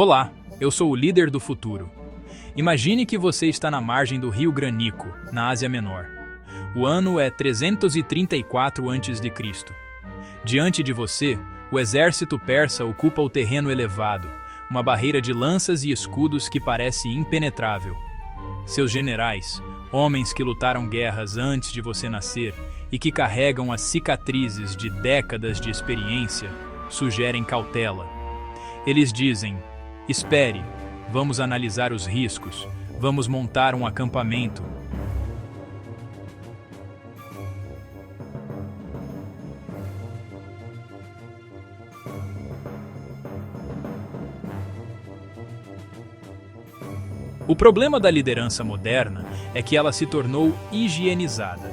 Olá, eu sou o líder do futuro. Imagine que você está na margem do rio Granico, na Ásia Menor. O ano é 334 a.C. Diante de você, o exército persa ocupa o terreno elevado, uma barreira de lanças e escudos que parece impenetrável. Seus generais, homens que lutaram guerras antes de você nascer e que carregam as cicatrizes de décadas de experiência, sugerem cautela. Eles dizem: espere, vamos analisar os riscos, vamos montar um acampamento. O problema da liderança moderna é que ela se tornou higienizada.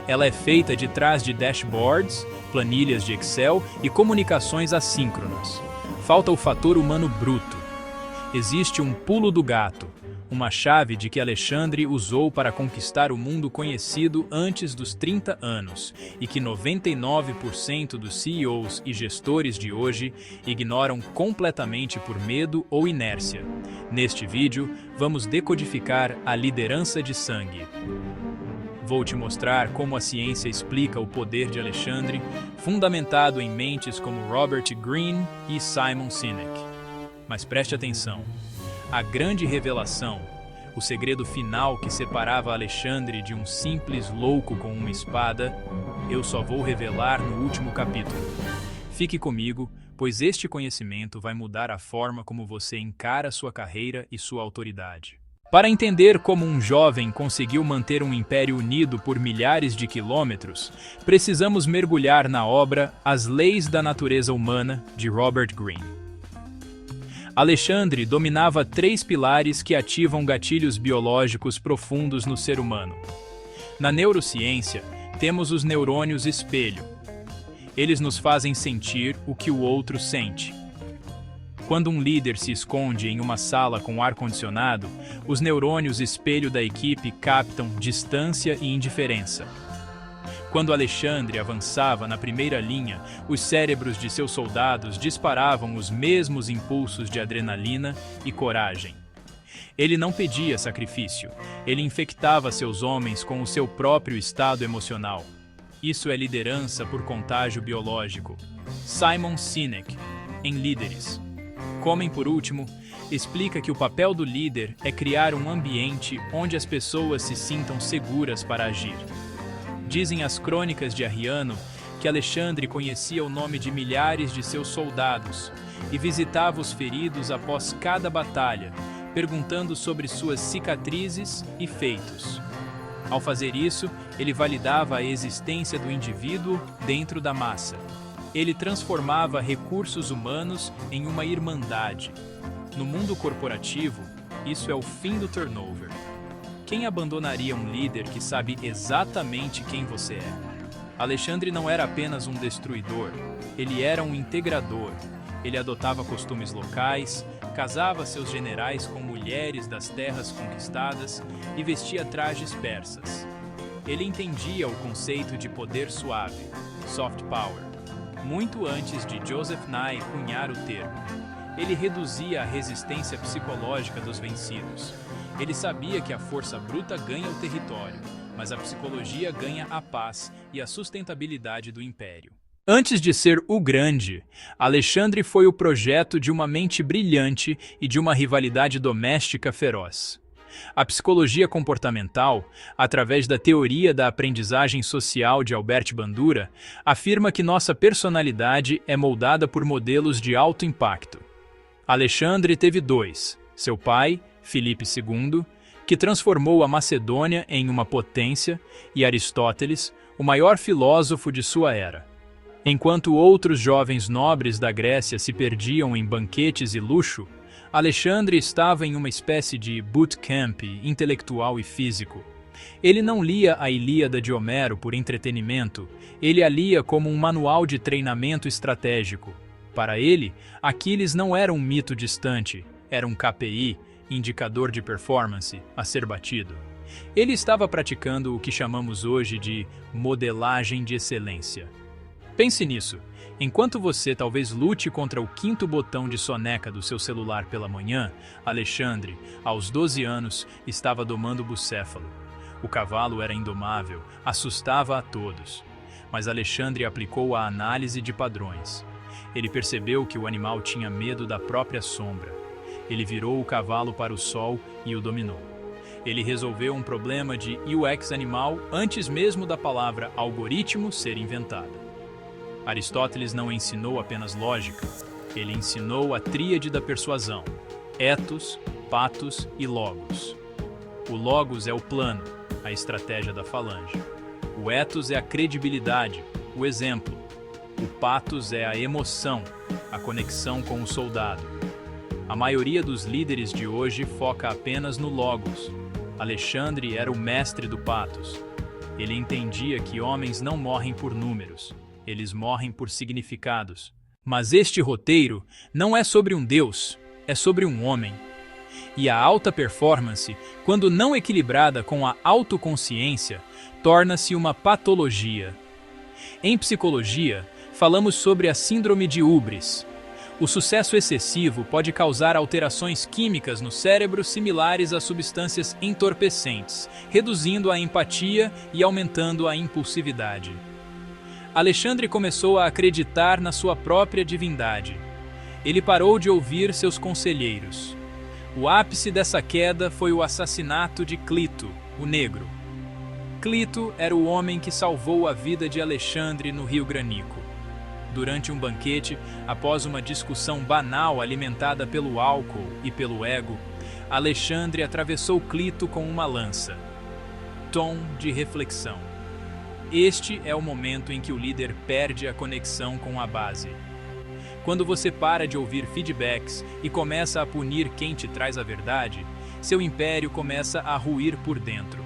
Ela é feita de trás de dashboards, planilhas de Excel e comunicações assíncronas. Falta o fator humano bruto. Existe um pulo do gato, uma chave de que Alexandre usou para conquistar o mundo conhecido antes dos 30 anos e que 99% dos CEOs e gestores de hoje ignoram completamente por medo ou inércia. Neste vídeo, vamos decodificar a liderança de sangue. Vou te mostrar como a ciência explica o poder de Alexandre, fundamentado em mentes como Robert Greene e Simon Sinek. Mas preste atenção. A grande revelação, o segredo final que separava Alexandre de um simples louco com uma espada, eu só vou revelar no último capítulo. Fique comigo, pois este conhecimento vai mudar a forma como você encara sua carreira e sua autoridade. Para entender como um jovem conseguiu manter um império unido por milhares de quilômetros, precisamos mergulhar na obra As Leis da Natureza Humana, de Robert Greene. Alexandre dominava 3 pilares que ativam gatilhos biológicos profundos no ser humano. Na neurociência, temos os neurônios espelho. Eles nos fazem sentir o que o outro sente. Quando um líder se esconde em uma sala com ar-condicionado, os neurônios espelho da equipe captam distância e indiferença. Quando Alexandre avançava na primeira linha, os cérebros de seus soldados disparavam os mesmos impulsos de adrenalina e coragem. Ele não pedia sacrifício, ele infectava seus homens com o seu próprio estado emocional. Isso é liderança por contágio biológico. Simon Sinek, em Líderes. Comem por último, explica que o papel do líder é criar um ambiente onde as pessoas se sintam seguras para agir. Dizem as crônicas de Arriano que Alexandre conhecia o nome de milhares de seus soldados e visitava os feridos após cada batalha, perguntando sobre suas cicatrizes e feitos. Ao fazer isso, ele validava a existência do indivíduo dentro da massa. Ele transformava recursos humanos em uma irmandade. No mundo corporativo, isso é o fim do turnover. Quem abandonaria um líder que sabe exatamente quem você é? Alexandre não era apenas um destruidor, ele era um integrador. Ele adotava costumes locais, casava seus generais com mulheres das terras conquistadas e vestia trajes persas. Ele entendia o conceito de poder suave, soft power, muito antes de Joseph Nye cunhar o termo. Ele reduzia a resistência psicológica dos vencidos. Ele sabia que a força bruta ganha o território, mas a psicologia ganha a paz e a sustentabilidade do império. Antes de ser o Grande, Alexandre foi o projeto de uma mente brilhante e de uma rivalidade doméstica feroz. A psicologia comportamental, através da teoria da aprendizagem social de Albert Bandura, afirma que nossa personalidade é moldada por modelos de alto impacto. Alexandre teve 2, seu pai, Filipe II, que transformou a Macedônia em uma potência, e Aristóteles, o maior filósofo de sua era. Enquanto outros jovens nobres da Grécia se perdiam em banquetes e luxo, Alexandre estava em uma espécie de bootcamp intelectual e físico. Ele não lia a Ilíada de Homero por entretenimento, ele a lia como um manual de treinamento estratégico. Para ele, Aquiles não era um mito distante, era um KPI, indicador de performance, a ser batido. Ele estava praticando o que chamamos hoje de modelagem de excelência. Pense nisso. Enquanto você talvez lute contra o quinto botão de soneca do seu celular pela manhã, Alexandre, aos 12 anos, estava domando o bucéfalo. O cavalo era indomável, assustava a todos. Mas Alexandre aplicou a análise de padrões. Ele percebeu que o animal tinha medo da própria sombra. Ele virou o cavalo para o sol e o dominou. Ele resolveu um problema de UX animal antes mesmo da palavra algoritmo ser inventada. Aristóteles não ensinou apenas lógica, ele ensinou a tríade da persuasão: ethos, pathos e logos. O logos é o plano, a estratégia da falange. O ethos é a credibilidade, o exemplo. O pathos é a emoção, a conexão com o soldado. A maioria dos líderes de hoje foca apenas no logos. Alexandre era o mestre do pathos. Ele entendia que homens não morrem por números, eles morrem por significados. Mas este roteiro não é sobre um deus, é sobre um homem. E a alta performance, quando não equilibrada com a autoconsciência, torna-se uma patologia. Em psicologia, falamos sobre a síndrome de hubris. O sucesso excessivo pode causar alterações químicas no cérebro similares a substâncias entorpecentes, reduzindo a empatia e aumentando a impulsividade. Alexandre começou a acreditar na sua própria divindade. Ele parou de ouvir seus conselheiros. O ápice dessa queda foi o assassinato de Clito, o negro. Clito era o homem que salvou a vida de Alexandre no Rio Granico. Durante um banquete, após uma discussão banal alimentada pelo álcool e pelo ego, Alexandre atravessou Clito com uma lança. Tom de reflexão. Este é o momento em que o líder perde a conexão com a base. Quando você para de ouvir feedbacks e começa a punir quem te traz a verdade, seu império começa a ruir por dentro.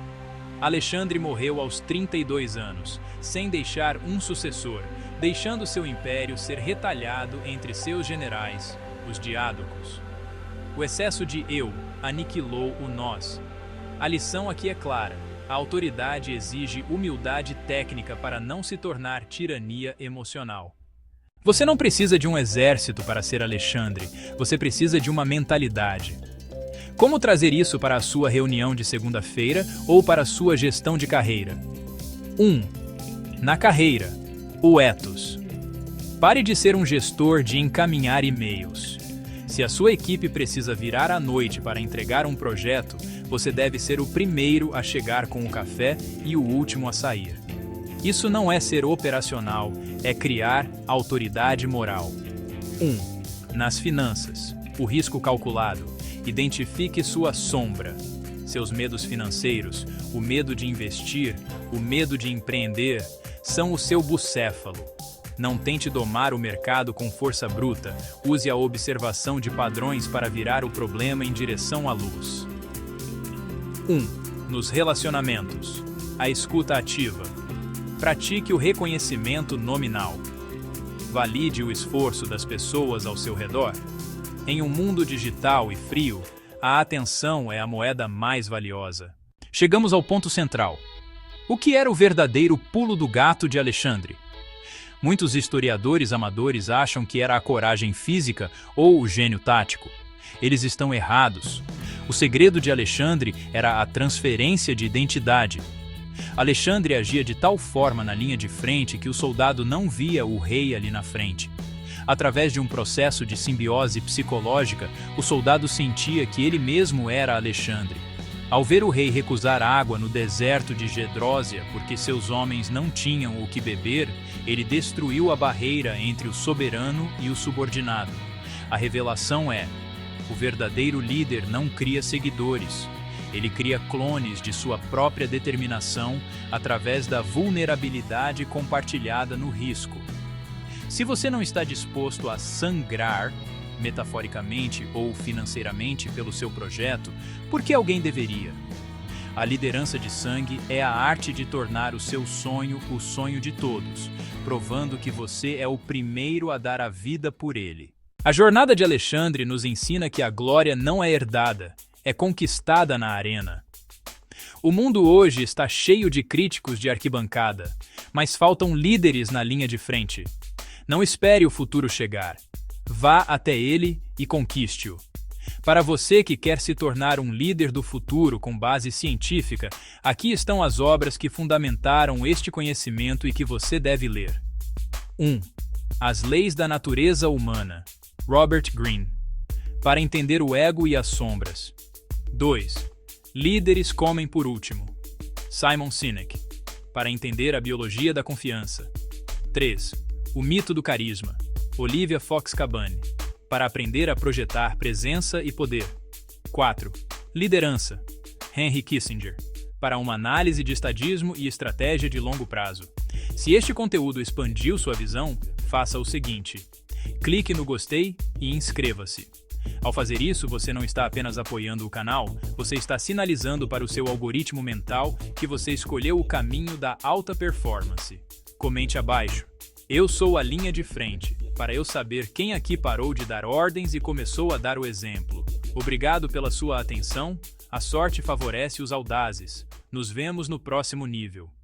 Alexandre morreu aos 32 anos, sem deixar um sucessor, deixando seu império ser retalhado entre seus generais, os diádocos. O excesso de eu aniquilou o nós. A lição aqui é clara: a autoridade exige humildade técnica para não se tornar tirania emocional. Você não precisa de um exército para ser Alexandre, você precisa de uma mentalidade. Como trazer isso para a sua reunião de segunda-feira ou para a sua gestão de carreira? 1. Na carreira, o ethos. Pare de ser um gestor de encaminhar e-mails. Se a sua equipe precisa virar à noite para entregar um projeto, você deve ser o primeiro a chegar com o café e o último a sair. Isso não é ser operacional, é criar autoridade moral. 1. Nas finanças, o risco calculado. Identifique sua sombra, seus medos financeiros, o medo de investir, o medo de empreender, são o seu bucéfalo. Não tente domar o mercado com força bruta, use a observação de padrões para virar o problema em direção à luz. 1. Nos relacionamentos, a escuta ativa. Pratique o reconhecimento nominal. Valide o esforço das pessoas ao seu redor. Em um mundo digital e frio, a atenção é a moeda mais valiosa. Chegamos ao ponto central. O que era o verdadeiro pulo do gato de Alexandre? Muitos historiadores amadores acham que era a coragem física ou o gênio tático. Eles estão errados. O segredo de Alexandre era a transferência de identidade. Alexandre agia de tal forma na linha de frente que o soldado não via o rei ali na frente. Através de um processo de simbiose psicológica, o soldado sentia que ele mesmo era Alexandre. Ao ver o rei recusar água no deserto de Gedrósia porque seus homens não tinham o que beber, ele destruiu a barreira entre o soberano e o subordinado. A revelação é: o verdadeiro líder não cria seguidores. Ele cria clones de sua própria determinação através da vulnerabilidade compartilhada no risco. Se você não está disposto a sangrar, metaforicamente ou financeiramente, pelo seu projeto, por que alguém deveria? A liderança de sangue é a arte de tornar o seu sonho o sonho de todos, provando que você é o primeiro a dar a vida por ele. A jornada de Alexandre nos ensina que a glória não é herdada, é conquistada na arena. O mundo hoje está cheio de críticos de arquibancada, mas faltam líderes na linha de frente. Não espere o futuro chegar. Vá até ele e conquiste-o. Para você que quer se tornar um líder do futuro com base científica, aqui estão as obras que fundamentaram este conhecimento e que você deve ler. 1. As Leis da Natureza Humana, Robert Greene. Para entender o ego e as sombras. 2. Líderes comem por último, Simon Sinek. Para entender a biologia da confiança. 3. O mito do carisma, Olivia Fox Cabane. Para aprender a projetar presença e poder. 4. Liderança, Henry Kissinger. Para uma análise de estadismo e estratégia de longo prazo. Se este conteúdo expandiu sua visão, faça o seguinte: clique no gostei e inscreva-se. Ao fazer isso, você não está apenas apoiando o canal, você está sinalizando para o seu algoritmo mental que você escolheu o caminho da alta performance. Comente abaixo: eu sou a linha de frente, para eu saber quem aqui parou de dar ordens e começou a dar o exemplo. Obrigado pela sua atenção, a sorte favorece os audazes. Nos vemos no próximo nível.